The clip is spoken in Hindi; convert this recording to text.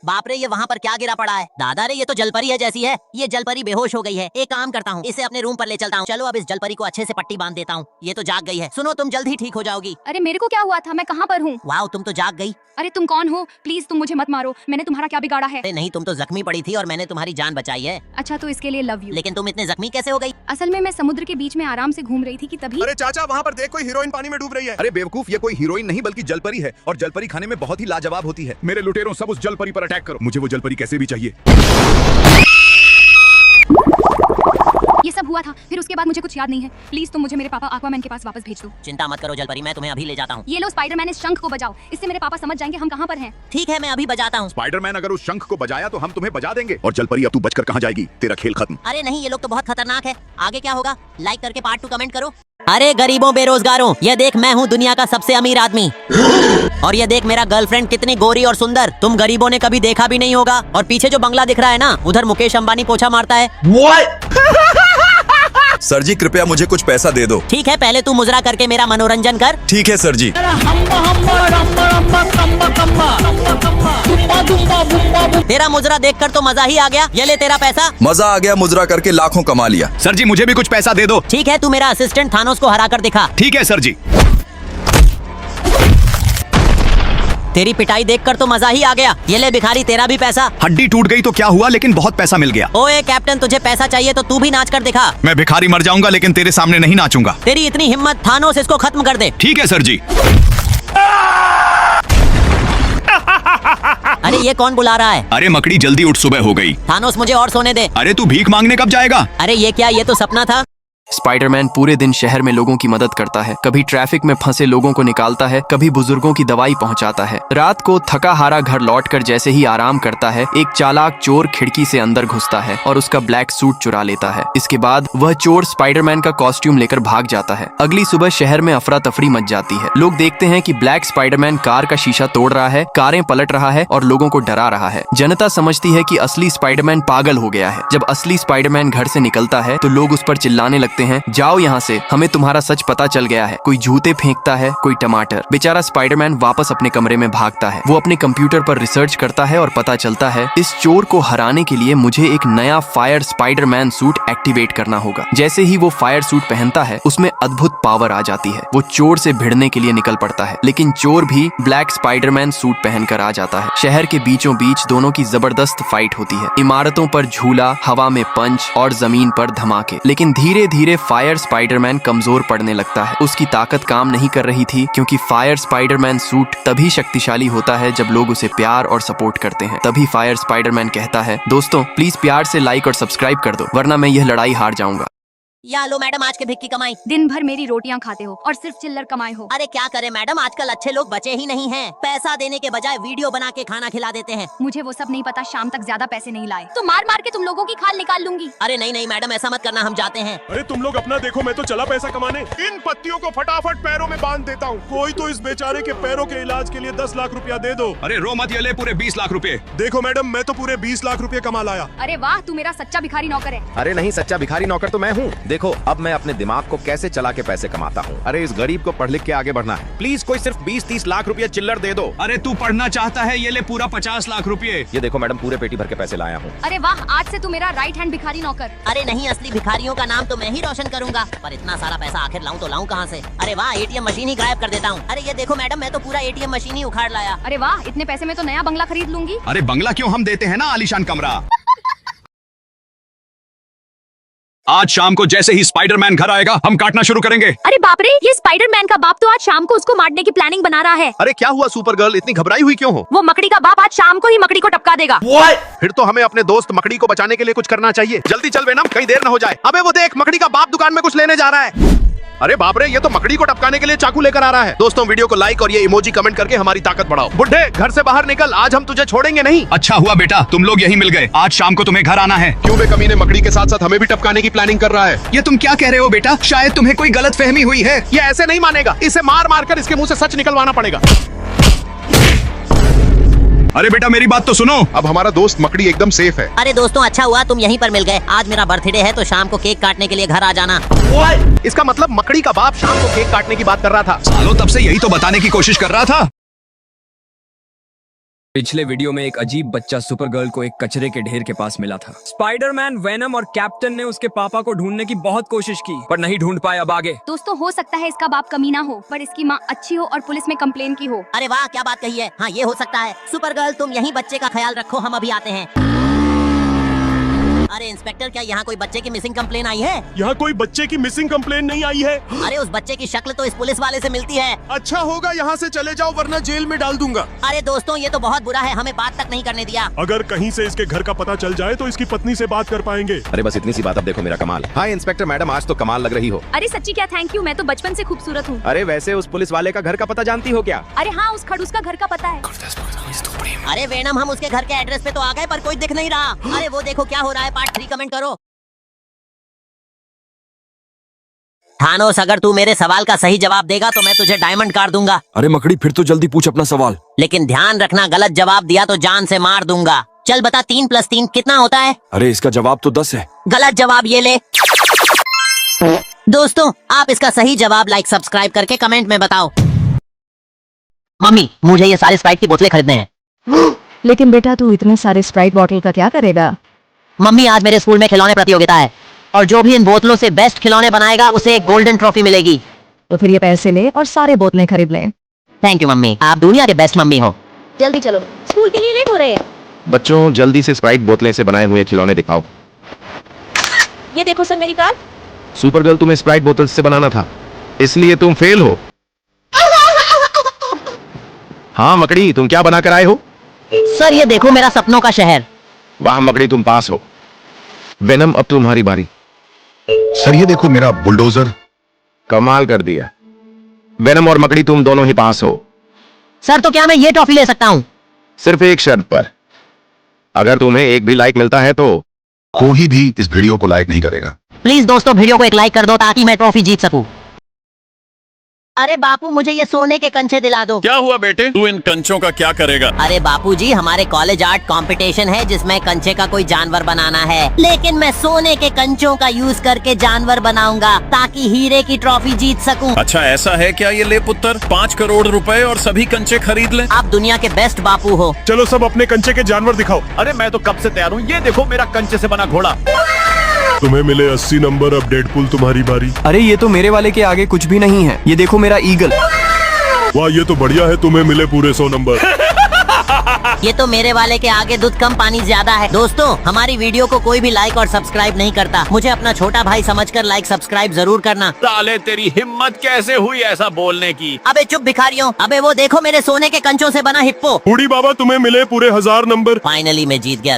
बाप रे, ये वहाँ पर क्या गिरा पड़ा है? दादा रे, ये तो जलपरी है जैसी है। ये जलपरी बेहोश हो गई है। एक काम करता हूँ, इसे अपने रूम पर ले चलता हूँ। चलो अब इस जलपरी को अच्छे से पट्टी बांध देता हूँ। ये तो जाग गई है। सुनो, तुम जल्द ही ठीक हो जाओगी। अरे मेरे को क्या हुआ था? मैं कहाँ पर हूँ? वाह, तुम तो जाग गई। अरे तुम कौन हो? प्लीज तुम मुझे मत मारो। मैंने तुम्हारा क्या बिगाड़ा है? अरे नहीं, तुम तो जख्मी पड़ी थी और मैंने तुम्हारी जान बचाई है। अच्छा, तो इसके लिए लव यू। लेकिन तुम इतने जख्मी कैसे हो गई? असल में मैं समुद्र के बीच में आराम से घूम रही थी कि तभी। अरे चाचा, वहाँ पर देख, कोई हीरोइन पानी में डूब रही है। अरे बेवकूफ, ये कोई हीरोइन नहीं बल्कि जलपरी है और जलपरी खाने में बहुत ही लाजवाब होती है। मेरे लुटेरों, सब उस जलपरी पर अटैक करो। मुझे वो जलपरी कैसे भी चाहिए। ये सब हुआ था, फिर उसके बाद मुझे कुछ याद नहीं है। प्लीज तुम मुझे मेरे पापा एक्वामैन के पास वापस भेज दो। चिंता मत करो जलपरी, मैं तुम्हें अभी ले जाता हूँ। ये लो स्पाइडरमैन, इस शंख को बजाओ। इससे मेरे पापा समझ जाएंगे हम कहाँ पर हैं। ठीक है, मैं अभी बजाता हूँ। स्पाइडरमैन अगर उस शंख को बजाया तो हम तुम्हें बजा देंगे। और जलपरी, अब तू बचकर कहाँ जाएगी? तेरा खेल खत्म। अरे नहीं, ये लोग तो बहुत खतरनाक है। आगे क्या होगा? लाइक करके पार्ट 2 कमेंट करो। अरे गरीबों बेरोजगारों, ये देख, मैं हूँ दुनिया का सबसे अमीर आदमी। और ये देख मेरा गर्लफ्रेंड कितनी गोरी और सुंदर। तुम गरीबों ने कभी देखा भी नहीं होगा। और पीछे जो बंगला दिख रहा है ना, उधर मुकेश अंबानी पोछा मारता है। सर जी, कृपया मुझे कुछ पैसा दे दो। ठीक है, पहले तू मुजरा करके मेरा मनोरंजन कर। ठीक है सर जी। तेरा मुजरा देखकर तो मजा ही आ गया। ये ले तेरा पैसा। मजा आ गया, मुजरा करके लाखों कमा लिया। सर जी, मुझे भी कुछ पैसा दे दो। ठीक है, तू मेरा असिस्टेंट थानोस को हरा कर दिखा। ठीक है सर जी। तेरी पिटाई देखकर तो मजा ही आ गया। ये ले भिखारी, तेरा भी पैसा। हड्डी टूट गई तो क्या हुआ, लेकिन बहुत पैसा मिल गया। ओए कैप्टन, तुझे पैसा चाहिए तो तू भी नाच कर दिखा। मैं भिखारी मर जाऊंगा, लेकिन तेरे सामने नहीं नाचूंगा। तेरी इतनी हिम्मत, थानोस इसको खत्म कर दे। ठीक है सर जी। अरे ये कौन बुला रहा है? अरे मकड़ी, जल्दी उठ, सुबह हो गई। थानोस मुझे और सोने दे। अरे तू भीख मांगने कब जाएगा? अरे ये क्या, ये तो सपना था। स्पाइडरमैन पूरे दिन शहर में लोगों की मदद करता है। कभी ट्रैफिक में फंसे लोगों को निकालता है, कभी बुजुर्गों की दवाई पहुंचाता है। रात को थका हारा घर लौटकर जैसे ही आराम करता है, एक चालाक चोर खिड़की से अंदर घुसता है और उसका ब्लैक सूट चुरा लेता है। इसके बाद वह चोर स्पाइडरमैन का कॉस्ट्यूम लेकर भाग जाता है। अगली सुबह शहर में अफरा तफरी मच जाती है। लोग देखते हैं कि ब्लैक स्पाइडरमैन कार का शीशा तोड़ रहा है, कारें पलट रहा है और लोगों को डरा रहा है। जनता समझती है कि असली स्पाइडरमैन पागल हो गया है। जब असली स्पाइडरमैन घर से निकलता है तो लोग उस पर चिल्लाने लगते हैं, जाओ यहाँ से, हमें तुम्हारा सच पता चल गया है। कोई जूते फेंकता है, कोई टमाटर। बेचारा स्पाइडरमैन वापस अपने कमरे में भागता है। वो अपने कंप्यूटर पर रिसर्च करता है और पता चलता है इस चोर को हराने के लिए मुझे एक नया फायर स्पाइडरमैन सूट एक्टिवेट करना होगा। जैसे ही वो फायर सूट पहनता है, उसमें अद्भुत पावर आ जाती है। वो चोर से भिड़ने के लिए निकल पड़ता है, लेकिन चोर भी ब्लैक स्पाइडरमैन सूट पहनकर आ जाता है। शहर के बीचों बीच दोनों की जबरदस्त फाइट होती है। इमारतों पर झूला, हवा में पंच और जमीन पर धमाके। लेकिन धीरे धीरे फायर स्पाइडरमैन कमजोर पड़ने लगता है। उसकी ताकत काम नहीं कर रही थी, क्योंकि फायर स्पाइडरमैन सूट तभी शक्तिशाली होता है जब लोग उसे प्यार और सपोर्ट करते हैं। तभी फायर स्पाइडरमैन कहता है, दोस्तों प्लीज प्यार से लाइक और सब्सक्राइब कर दो, वरना मैं यह लड़ाई हार जाऊंगा। या लो मैडम, आज के भिख की कमाई। दिन भर मेरी रोटियां खाते हो और सिर्फ चिल्लर कमाए हो। अरे क्या करे मैडम, आजकल अच्छे लोग बचे ही नहीं हैं। पैसा देने के बजाय वीडियो बना के खाना खिला देते हैं। मुझे वो सब नहीं पता, शाम तक ज्यादा पैसे नहीं लाए तो मार मार के तुम लोगों की खाल निकाल लूंगी। अरे नहीं नहीं मैडम, ऐसा मत करना, हम जाते हैं। अरे तुम लोग अपना देखो, मैं तो चला पैसा कमाने। इन पत्तियों को फटाफट पैरों में बांध देता हूँ। कोई तो इस बेचारे के पैरों के इलाज के लिए 10 लाख रुपया दे दो। अरे रो मत, ये ले पूरे 20 लाख रुपए। देखो मैडम, मैं तो पूरे 20 लाख रुपए कमा लाया। अरे वाह, तू मेरा सच्चा भिखारी नौकर है। अरे नहीं, सच्चा भिखारी नौकर तो मैं हूँ। देखो अब मैं अपने दिमाग को कैसे चला के पैसे कमाता हूँ। अरे इस गरीब को पढ़ लिख के आगे बढ़ना है। प्लीज कोई सिर्फ 20-30 लाख रुपया चिल्लर दे दो। अरे तू पढ़ना चाहता है, ये ले पूरा 50 लाख रुपए। ये देखो मैडम, पूरे पेटी भर के पैसे लाया हूँ। अरे वाह, आज से तू मेरा राइट हैंड भिखारी नौकर। अरे नहीं, असली भिखारियों का नाम तो मैं ही रोशन करूंगा। पर इतना सारा पैसा आखिर लाऊं तो लाऊं कहां से? अरे वाह, एटीएम मशीन ही गायब कर देता हूँ। अरे ये देखो मैडम, मैं तो पूरा एटीएम मशीन ही उखाड़ लाया। अरे वाह, इतने पैसे में तो नया बंगला खरीद लूंगी। अरे बंगला क्यों, हम देते हैं ना आलीशान कमरा। आज शाम को जैसे ही स्पाइडरमैन घर आएगा, हम काटना शुरू करेंगे। अरे बाप रे, ये स्पाइडरमैन का बाप तो आज शाम को उसको मारने की प्लानिंग बना रहा है। अरे क्या हुआ सुपर गर्ल, इतनी घबराई हुई क्यों हो? वो मकड़ी का बाप आज शाम को ही मकड़ी को टपका देगा। फिर तो हमें अपने दोस्त मकड़ी को बचाने के लिए कुछ करना चाहिए। जल्दी चल वेनम, कहीं देर न हो जाए। अबे वो देख, मकड़ी का बाप दुकान में कुछ लेने जा रहा है। अरे बाप रे, ये तो मकड़ी को टपकाने के लिए चाकू लेकर आ रहा है। दोस्तों वीडियो को लाइक और ये इमोजी कमेंट करके हमारी ताकत बढ़ाओ। बुड्ढे, घर से बाहर निकल, आज हम तुझे छोड़ेंगे नहीं। अच्छा हुआ बेटा, तुम लोग यही मिल गए। आज शाम को तुम्हें घर आना है। क्यों बे कमीने, मकड़ी के साथ साथ हमें भी टपकाने की प्लानिंग कर रहा है। ये तुम क्या कह रहे हो बेटा? शायद तुम्हें कोई गलत फहमी हुई है। ये ऐसे नहीं मानेगा, इसे मार मार कर इसके मुंह से सच निकलवाना पड़ेगा। अरे बेटा मेरी बात तो सुनो। अब हमारा दोस्त मकड़ी एकदम सेफ है। अरे दोस्तों, अच्छा हुआ तुम यहीं पर मिल गए। आज मेरा बर्थडे है तो शाम को केक काटने के लिए घर आ जाना। इसका मतलब मकड़ी का बाप शाम को केक काटने की बात कर रहा था। सालों तब से यही तो बताने की कोशिश कर रहा था। पिछले वीडियो में एक अजीब बच्चा सुपर गर्ल को एक कचरे के ढेर के पास मिला था। स्पाइडरमैन, वेनम और कैप्टन ने उसके पापा को ढूंढने की बहुत कोशिश की पर नहीं ढूंढ पाए। अब आगे दोस्तों, हो सकता है इसका बाप कमीना हो पर इसकी माँ अच्छी हो और पुलिस में कंप्लेन की हो। अरे वाह, क्या बात कही है। हाँ, ये हो सकता है। सुपर गर्ल, तुम यहीं बच्चे का ख्याल रखो, हम अभी आते हैं। अरे इंस्पेक्टर, क्या यहाँ कोई बच्चे की मिसिंग कंप्लेन आई है? यहाँ कोई बच्चे की मिसिंग कंप्लेन नहीं आई है। अरे उस बच्चे की शक्ल तो इस पुलिस वाले से मिलती है। अच्छा होगा यहाँ से चले जाओ वरना जेल में डाल दूंगा। अरे दोस्तों, ये तो बहुत बुरा है, हमें बात तक नहीं करने दिया। अगर कहीं से इसके घर का पता चल जाए तो इसकी पत्नी से बात कर पाएंगे। अरे बस इतनी सी बात, अब देखो मेरा कमाल। हाय इंस्पेक्टर मैडम, आज तो कमाल लग रही हो। अरे सच्ची क्या? थैंक यू, मैं तो बचपन से खूबसूरत हूँ। अरे वैसे उस पुलिस वाले का घर का पता जानती हो क्या? अरे हाँ, उस खड़ूस का घर का पता है। अरे वेनम, हम उसके घर के एड्रेस पे तो आ गए पर कोई दिख नहीं रहा। अरे वो देखो क्या हो रहा है। पार्ट 3 कमेंट करो। थानोस, अगर तू मेरे सवाल का सही जवाब देगा तो मैं तुझे डायमंड कार दूंगा। अरे मकड़ी, फिर तो जल्दी पूछ अपना सवाल। लेकिन ध्यान रखना, गलत जवाब दिया तो जान से मार दूंगा। चल बता, 3 + 3 कितना होता है? अरे इसका जवाब तो 10 है। गलत जवाब, ये ले। दोस्तों, आप इसका सही जवाब लाइक सब्सक्राइब करके कमेंट में बताओ। मम्मी, मुझे ये सारे स्प्राइट की बोतलें खरीदने हैं। लेकिन बेटा, तू इतने सारे स्प्राइट बॉटल का क्या करेगा? मम्मी, आज मेरे स्कूल में खिलौने प्रतियोगिता है और जो भी इन बोतलों से बेस्ट खिलौने बनाएगा उसे एक गोल्डन ट्रॉफी मिलेगी। तो फिर ये पैसे ले और सारे बोतलें खरीद ले। थैंक यू मम्मी, आप दुनिया के बेस्ट मम्मी हो। जल्दी चलो, स्कूल के लिए लेट हो रहे हैं। बच्चों, जल्दी से स्प्राइट बोतलें से बनाए हुए खिलौने दिखाओ। ये देखो सर, मेरी कार। सुपर गर्ल, तुम्हें स्प्राइट बोतल से बनाना था, इसलिए तुम फेल हो। हाँ मकड़ी, तुम क्या बनाकर आए हो? सर, ये देखो मेरा सपनों का शहर। वाह मकड़ी, तुम पास हो। वेनम, अब तुम्हारी बारी। सर ये देखो मेरा बुलडोजर। कमाल कर दिया। वेनम और मकड़ी, तुम दोनों ही पास हो। सर, तो क्या मैं ये ट्रॉफी ले सकता हूँ? सिर्फ एक शर्त पर, अगर तुम्हें एक भी लाइक मिलता है तो। कोई भी इस वीडियो को लाइक नहीं करेगा। प्लीज दोस्तों, वीडियो को एक लाइक कर दो ताकि मैं ट्रॉफी जीत सकूं। अरे बापू, मुझे ये सोने के कंचे दिला दो। क्या हुआ बेटे, तू इन कंचों का क्या करेगा? अरे बापूजी, हमारे कॉलेज आर्ट कंपटीशन है जिसमें कंचे का कोई जानवर बनाना है, लेकिन मैं सोने के कंचों का यूज करके जानवर बनाऊंगा ताकि हीरे की ट्रॉफी जीत सकूं। अच्छा ऐसा है क्या? ये ले पुत्र, 5 करोड़ रुपए और सभी कंचे खरीद ले। आप दुनिया के बेस्ट बापू हो। चलो सब अपने कंचे के जानवर दिखाओ। अरे मैं तो कब से तैयार हूँ, ये देखो मेरा कंचे से बना घोड़ा। तुम्हें मिले 80 नंबर। अब डेडपुल, तुम्हारी बारी। अरे ये तो मेरे वाले के आगे कुछ भी नहीं है। ये देखो मेरा ईगल। वाह, ये तो बढ़िया है, तुम्हें मिले पूरे 100 नंबर। ये तो मेरे वाले के आगे दूध कम पानी ज्यादा है। दोस्तों, हमारी वीडियो को कोई भी लाइक और सब्सक्राइब नहीं करता, मुझे अपना छोटा भाई समझकर लाइक सब्सक्राइब जरूर करना। साले, तेरी हिम्मत कैसे हुई ऐसा बोलने की? अबे चुप भिखारियों। अबे वो देखो मेरे सोने के कंचों से बना हिप्पो। हुडी बाबा, तुम्हें मिले पूरे 1000 नंबर। फाइनली मैं जीत गया।